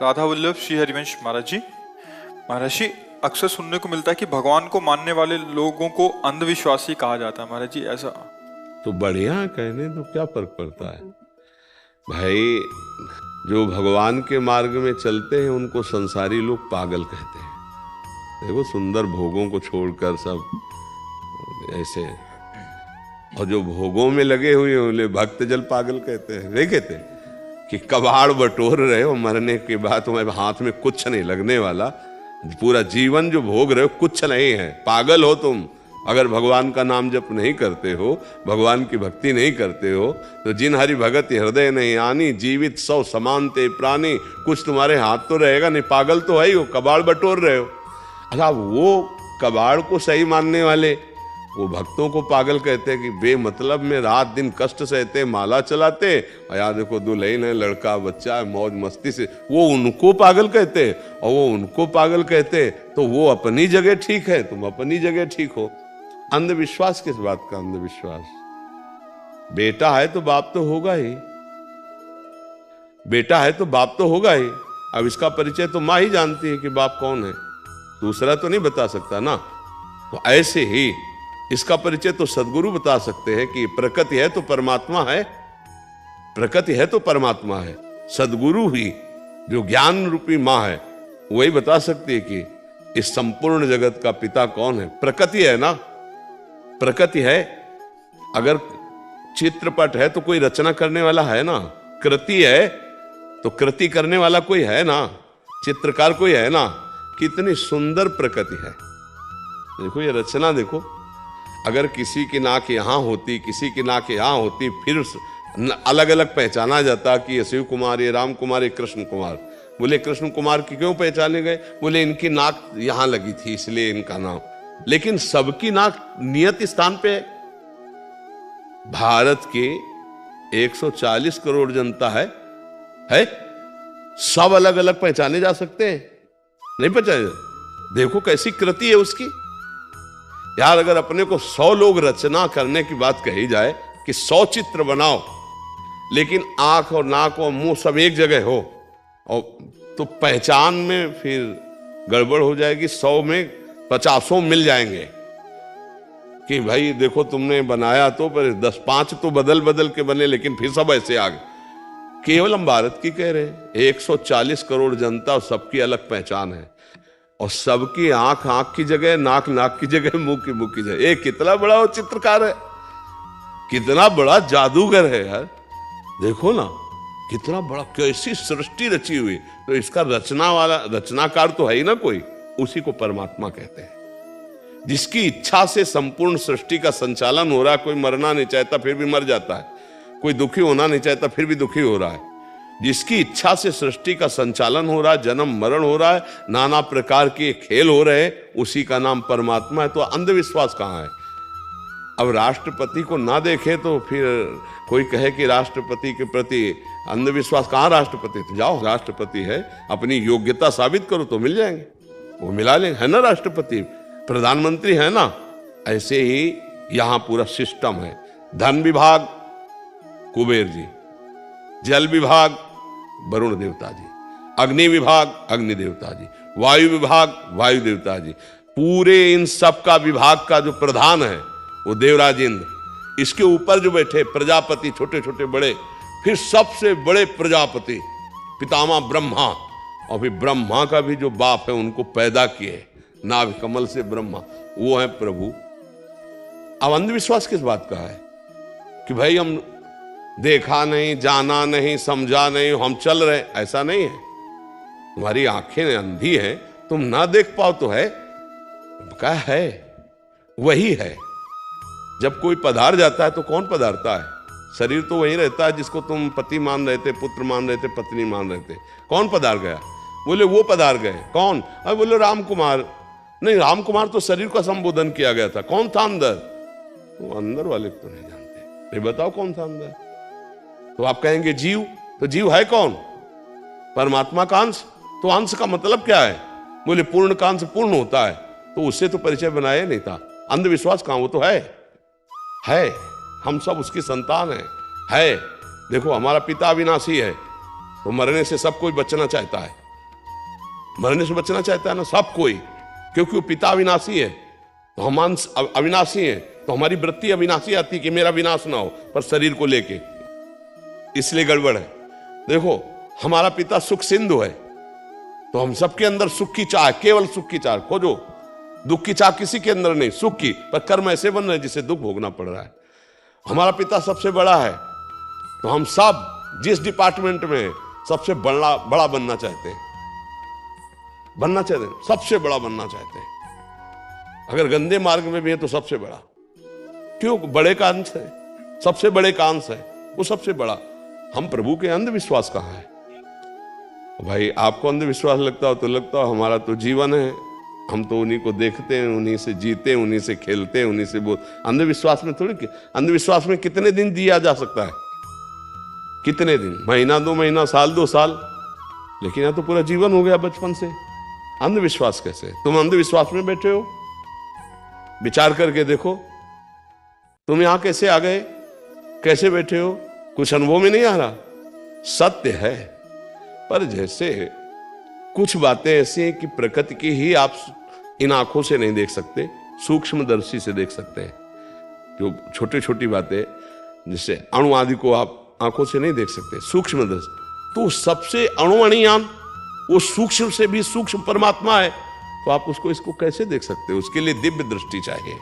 राधा वल्लभ श्री हरिवंश महाराज जी। महाराज जी, अक्सर सुनने को मिलता है कि भगवान को मानने वाले लोगों को अंधविश्वासी कहा जाता है। महाराज जी ऐसा तो बढ़िया है, कहने तो क्या फर्क पड़ता है भाई। जो भगवान के मार्ग में चलते हैं उनको संसारी लोग पागल कहते हैं। देखो, सुंदर भोगों को छोड़कर सब ऐसे, और जो भोगों में लगे हुए उन्हें भक्त जल पागल कहते हैं। नहीं कहते कि कबाड़ बटोर रहे हो, मरने के बाद तुम्हारे हाथ में कुछ नहीं लगने वाला, पूरा जीवन जो भोग रहे हो कुछ नहीं है, पागल हो तुम। अगर भगवान का नाम जप नहीं करते हो, भगवान की भक्ति नहीं करते हो, तो जिन हरि भगत हृदय नहीं आनी, जीवित सौ समान ते प्राणी, कुछ तुम्हारे हाथ तो रहेगा नहीं, पागल तो है ही हो, कबाड़ बटोर रहे हो। अच्छा, वो कबाड़ को सही मानने वाले वो भक्तों को पागल कहते हैं कि बेमतलब में रात दिन कष्ट सहते, माला चलाते, और यार देखो दुल्हन है, लड़का बच्चा है, मौज मस्ती से, वो उनको पागल कहते। और वो उनको पागल कहते तो वो अपनी जगह ठीक है, तुम अपनी जगह ठीक हो। अंधविश्वास किस बात का अंधविश्वास? बेटा है तो बाप तो होगा ही, बेटा है तो बाप तो होगा ही। अब इसका परिचय तो माँ ही जानती है कि बाप कौन है, दूसरा तो नहीं बता सकता ना। तो ऐसे ही इसका परिचय तो सद्गुरु बता सकते हैं कि प्रकृति है तो परमात्मा है, प्रकृति है तो परमात्मा है। सद्गुरु ही जो ज्ञान रूपी माँ है वही बता सकती है कि इस संपूर्ण जगत का पिता कौन है। प्रकृति है ना, प्रकृति है। अगर चित्रपट है तो कोई रचना करने वाला है ना, कृति है तो कृति करने वाला कोई है ना, चित्रकार कोई है ना। कितनी सुंदर प्रकृति है। देखो ये रचना देखो, अगर किसी की नाक यहां होती, किसी की नाक यहां होती, फिर अलग अलग पहचाना जाता कि ये शिव कुमार, ये राम कुमार, ये कृष्ण कुमार। बोले कृष्ण कुमार की क्यों पहचाने गए? बोले इनकी नाक यहां लगी थी इसलिए इनका नाम। लेकिन सबकी नाक नियत स्थान पे है। भारत के 140 करोड़ जनता है? सब अलग अलग पहचाने जा सकते हैं? नहीं पहचाने। देखो कैसी कृति है उसकी। यार अगर अपने को 100 लोग रचना करने की बात कही जाए कि 100 चित्र बनाओ, लेकिन आंख और नाक और मुंह सब एक जगह हो, और तो पहचान में फिर गड़बड़ हो जाएगी। 100 में 50 मिल जाएंगे कि भाई देखो तुमने बनाया तो, पर 10-5 तो बदल बदल के बने, लेकिन फिर सब ऐसे आ गए। केवल हम भारत की कह रहे हैं, 140 करोड़ जनता और सबकी अलग पहचान है, और सबकी आंख आंख की जगह, नाक नाक की जगह, मुंह की जगह। ये कितना बड़ा वो चित्रकार है, कितना बड़ा जादूगर है यार। देखो ना कितना बड़ा, कैसी सृष्टि रची हुई। तो इसका रचनाकार तो है ही ना कोई, उसी को परमात्मा कहते हैं। जिसकी इच्छा से संपूर्ण सृष्टि का संचालन हो रहा है। कोई मरना नहीं चाहता फिर भी मर जाता है, कोई दुखी होना नहीं चाहता फिर भी दुखी हो रहा है। जिसकी इच्छा से सृष्टि का संचालन हो रहा है, जन्म मरण हो रहा है, नाना प्रकार के खेल हो रहे हैं, उसी का नाम परमात्मा है। तो अंधविश्वास कहाँ है? अब राष्ट्रपति को ना देखे तो फिर कोई कहे कि राष्ट्रपति के प्रति अंधविश्वास। कहाँ राष्ट्रपति? तो जाओ, राष्ट्रपति है, अपनी योग्यता साबित करो तो मिल जाएंगे, वो मिला लेंगे, है ना। राष्ट्रपति प्रधानमंत्री है ना। ऐसे ही यहां पूरा सिस्टम है। धन विभाग कुबेर जी, जल विभाग वरुण देवता जी, अग्नि विभाग अग्नि देवता जी, वायु विभाग वायु देवता जी। पूरे इन सब का विभाग का जो प्रधान है वो देवराज इंद्र। इसके ऊपर जो बैठे प्रजापति, छोटे छोटे बड़े, फिर सबसे बड़े प्रजापति पितामह ब्रह्मा, और फिर ब्रह्मा का भी जो बाप है उनको पैदा किए नाभ कमल से ब्रह्मा, वो है प्रभु। अब अंधविश्वास किस बात का है कि भाई हम देखा नहीं, जाना नहीं, समझा नहीं, हम चल रहे? ऐसा नहीं है। तुम्हारी आंखें अंधी हैं, तुम ना देख पाओ तो है क्या है? वही है। जब कोई पधार जाता है तो कौन पधारता है? शरीर तो वही रहता है जिसको तुम पति मान रहे थे, पुत्र मान रहे थे, पत्नी मान रहे थे। कौन पधार गया? बोले वो पधार गए। कौन? अब बोले राम कुमार। नहीं, राम कुमार तो शरीर का संबोधन किया गया था। कौन था अंदर? वो अंदर वाले तो नहीं जानते। ये बताओ कौन था अंदर? तो आप कहेंगे जीव। तो जीव है कौन? परमात्मा का अंश। तो अंश का मतलब क्या है? बोले पूर्ण का अंश पूर्ण होता है। तो उससे तो परिचय बनाया नहीं था। अंधविश्वास कहां? वो तो है। हम सब उसकी संतान है। देखो हमारा पिता अविनाशी है, तो मरने से सब कोई बचना चाहता है, मरने से बचना चाहता है ना सब कोई, क्योंकि वो पिता अविनाशी है। तो हम अविनाशी हैं, तो हमारी वृत्ति अविनाशी आती है कि मेरा विनाश ना हो, पर शरीर को लेके, इसलिए गड़बड़ है। देखो हमारा पिता सुख सिंधु है, तो हम सबके अंदर सुख की चाह, केवल सुख की चाह खोजो, दुख की चाह किसी के अंदर नहीं, सुख की, पर कर्म ऐसे बन रहे जिसे दुख भोगना पड़ रहा है। हमारा पिता सबसे बड़ा है, तो हम सब जिस डिपार्टमेंट में सबसे बड़ा बनना चाहते हैं, सबसे बड़ा बनना चाहते हैं। अगर गंदे मार्ग में भी है तो सबसे बड़ा, क्यों? बड़े का अंश है, सबसे बड़े का अंश है, वो सबसे बड़ा। हम प्रभु के अंधविश्वास कहाँ है भाई? आपको अंधविश्वास लगता हो तो लगता हो, हमारा तो जीवन है, हम तो उन्हीं को देखते हैं, उन्हीं से जीते हैं, उन्हीं से खेलते हैं, उन्हीं से बोल। अंधविश्वास में थोड़ी, अंधविश्वास में कितने दिन जिया जा सकता है? कितने दिन? महीना 2 महीना, साल 2 साल, लेकिन यहां तो पूरा जीवन हो गया बचपन से। अंधविश्वास कैसे? तुम अंधविश्वास में बैठे हो, विचार करके देखो, तुम यहां कैसे आ गए, कैसे बैठे हो? कुछ अनुभव में नहीं आ रहा? सत्य है, पर जैसे कुछ बातें ऐसी हैं कि प्रकृति की ही आप इन आंखों से नहीं देख सकते, सूक्ष्मदर्शी से देख सकते हैं। जो छोटी छोटी बातें, जिससे अणु आदि को आप आंखों से नहीं देख सकते, सूक्ष्मदर्शी, तो सबसे अणुअणियान, वो सूक्ष्म से भी सूक्ष्म परमात्मा है, तो आप उसको इसको कैसे देख सकते हो? उसके लिए दिव्य दृष्टि चाहिए।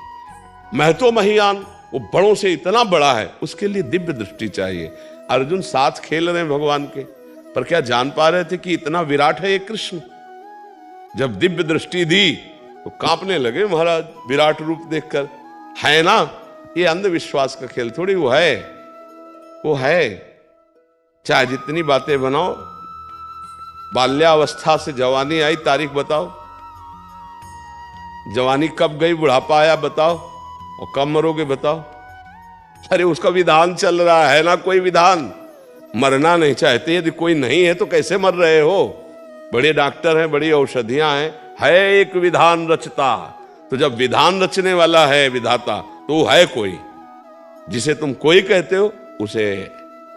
महतो महियान, वो बड़ों से इतना बड़ा है, उसके लिए दिव्य दृष्टि चाहिए। अर्जुन साथ खेल रहे हैं भगवान के, पर क्या जान पा रहे थे कि इतना विराट है ये कृष्ण? जब दिव्य दृष्टि दी तो कांपने लगे महाराज, विराट रूप देखकर। है ना, ये अंधविश्वास का खेल थोड़ी, वो है। चाहे जितनी बातें बनाओ, बाल्यावस्था से जवानी आई, तारीख बताओ, जवानी कब गई, बुढ़ापा आया बताओ, और कब मरोगे बताओ। अरे उसका विधान चल रहा है ना, कोई विधान। मरना नहीं चाहते, यदि कोई नहीं है तो कैसे मर रहे हो? बड़े डॉक्टर हैं, बड़ी औषधियां हैं, है एक विधान रचता। तो जब विधान रचने वाला है विधाता, तो वो है कोई। जिसे तुम कोई कहते हो, उसे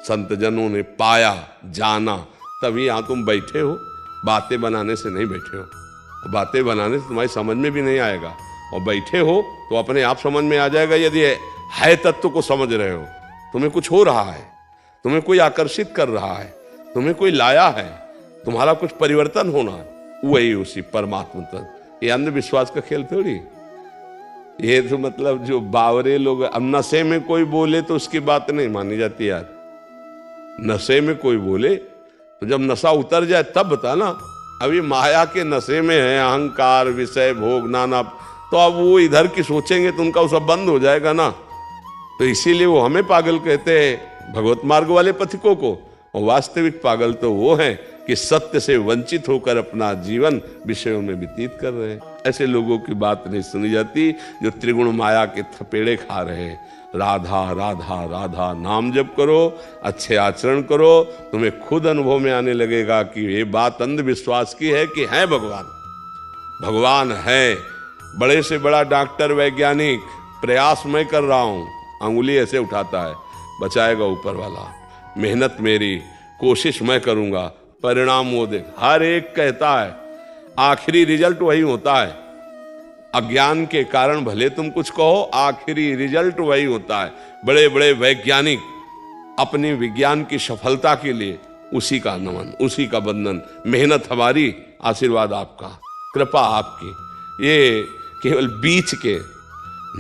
संत जनों ने पाया, जाना, तभी यहां तुम बैठे हो। बातें बनाने से नहीं बैठे हो, बातें बनाने से तुम्हारी समझ में भी नहीं आएगा, और बैठे हो तो अपने आप समझ में आ जाएगा। यदि है तत्व को समझ रहे हो, तुम्हें कुछ हो रहा है, तुम्हें कोई आकर्षित कर रहा है, तुम्हें कोई लाया है, तुम्हारा कुछ परिवर्तन होना है, वही उसी परमात्मा तक। ये अंधविश्वास का खेल थोड़ी। ये तो मतलब जो बावरे लोग, अब नशे में कोई बोले तो उसकी बात नहीं मानी जाती यार। नशे में कोई बोले तो जब नशा उतर जाए तब बताना। अभी माया के नशे में है, अहंकार, विषय, भोग, नाना, तो अब वो इधर की सोचेंगे तो उनका वो सब बंद हो जाएगा ना। तो इसीलिए वो हमें पागल कहते हैं, भगवत मार्ग वाले पथिकों को। और वास्तविक पागल तो वो हैं कि सत्य से वंचित होकर अपना जीवन विषयों में व्यतीत कर रहे हैं। ऐसे लोगों की बात नहीं सुनी जाती जो त्रिगुण माया के थपेड़े खा रहे हैं। राधा राधा राधा नाम जप करो, अच्छे आचरण करो, तुम्हें खुद अनुभव में आने लगेगा कि ये बात अंधविश्वास की है कि है भगवान। भगवान है। बड़े से बड़ा डॉक्टर, वैज्ञानिक, प्रयास मैं कर रहा हूं, अंगुली ऐसे उठाता है, बचाएगा ऊपर वाला। मेहनत मेरी, कोशिश मैं करूंगा, परिणाम वो देख। हर एक कहता है, आखिरी रिजल्ट वही होता है। अज्ञान के कारण भले तुम कुछ कहो, आखिरी रिजल्ट वही होता है। बड़े बड़े वैज्ञानिक अपनी विज्ञान की सफलता के लिए उसी का नमन, उसी का बंधन। मेहनत हमारी, आशीर्वाद आपका, कृपा आपकी। ये केवल बीच के,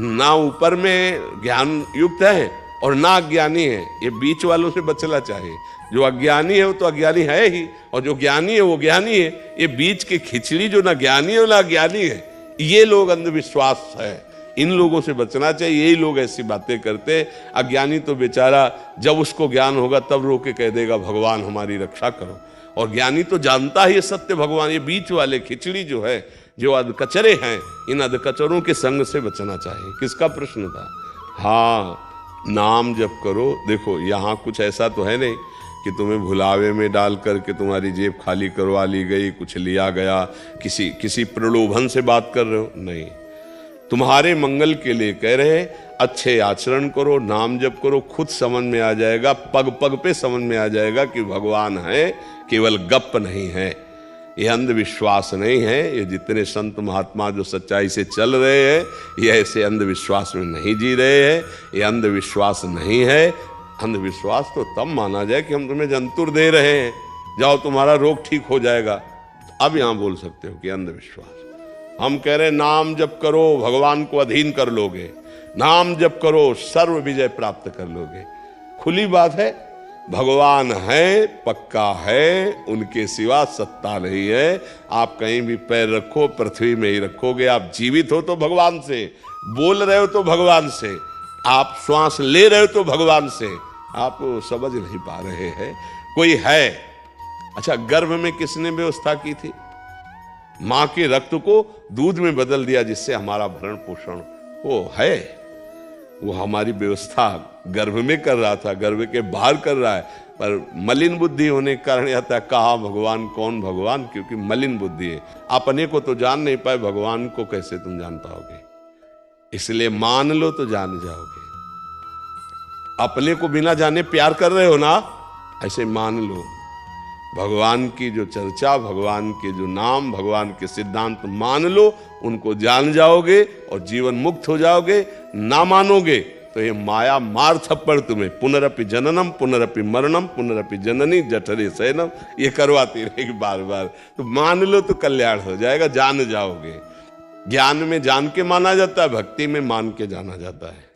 ना ऊपर में ज्ञान युक्त है और ना अज्ञानी है, ये बीच वालों से बचना चाहिए। जो अज्ञानी है वो तो अज्ञानी है ही, और जो ज्ञानी है वो ज्ञानी है। ये बीच के खिचड़ी जो ना ज्ञानी है ना अज्ञानी है, ये लोग अंधविश्वास है। इन लोगों से बचना चाहिए। यही लोग ऐसी बातें करते। अज्ञानी तो बेचारा जब उसको ज्ञान होगा तब रो के कह देगा भगवान हमारी रक्षा करो, और ज्ञानी तो जानता ही सत्य भगवान। ये बीच वाले खिचड़ी जो है, जो अधकचरे हैं, इन अधकचरों के संग से बचना चाहिए। किसका प्रश्न था? हाँ, नाम जप करो। देखो यहाँ कुछ ऐसा तो है नहीं कि तुम्हें भुलावे में डाल करके तुम्हारी जेब खाली करवा ली गई, कुछ लिया गया, किसी प्रलोभन से बात कर रहे हो, नहीं। तुम्हारे मंगल के लिए कह रहे हैं, अच्छे आचरण करो, नाम जप करो, खुद समझ में आ जाएगा, पग पग पे समझ में आ जाएगा कि भगवान है, केवल गप नहीं है। ये अंधविश्वास नहीं है। ये जितने संत महात्मा जो सच्चाई से चल रहे हैं, ये ऐसे अंधविश्वास में नहीं जी रहे हैं। ये अंधविश्वास नहीं है। अंधविश्वास तो तब माना जाए कि हम तुम्हें जंतुर दे रहे हैं, जाओ तुम्हारा रोग ठीक हो जाएगा, अब यहां बोल सकते हो कि अंधविश्वास। हम कह रहे नाम जप करो, भगवान को अधीन कर लोगे, नाम जप करो, सर्व विजय प्राप्त कर लोगे। खुली बात है, भगवान है, पक्का है, उनके सिवा सत्ता नहीं है। आप कहीं भी पैर रखो, पृथ्वी में ही रखोगे। आप जीवित हो तो भगवान से, बोल रहे हो तो भगवान से, आप श्वास ले रहे हो तो भगवान से। आप समझ नहीं पा रहे हैं, कोई है। अच्छा, गर्भ में किसने व्यवस्था की थी? मां के रक्त को दूध में बदल दिया, जिससे हमारा भरण पोषण वो है। वो हमारी व्यवस्था गर्भ में कर रहा था, गर्भ के बाहर कर रहा है। पर मलिन बुद्धि होने के कारण आता है, कहा भगवान, कौन भगवान, क्योंकि मलिन बुद्धि है। अपने को तो जान नहीं पाए, भगवान को कैसे तुम जान पाओगे? इसलिए मान लो तो जान जाओगे। अपने को बिना जाने प्यार कर रहे हो ना, ऐसे मान लो। भगवान की जो चर्चा, भगवान के जो नाम, भगवान के सिद्धांत मान लो, उनको जान जाओगे और जीवन मुक्त हो जाओगे। ना मानोगे तो ये माया मार थप्पड़ तुम्हें पुनरपि जननम पुनरपि मरणम पुनरपि जननी जठरे शयनम, ये करवाती रहेगी बार बार। तो मान लो तो कल्याण हो जाएगा, जान जाओगे। ज्ञान में जान के माना जाता है, भक्ति में मान के जाना जाता है।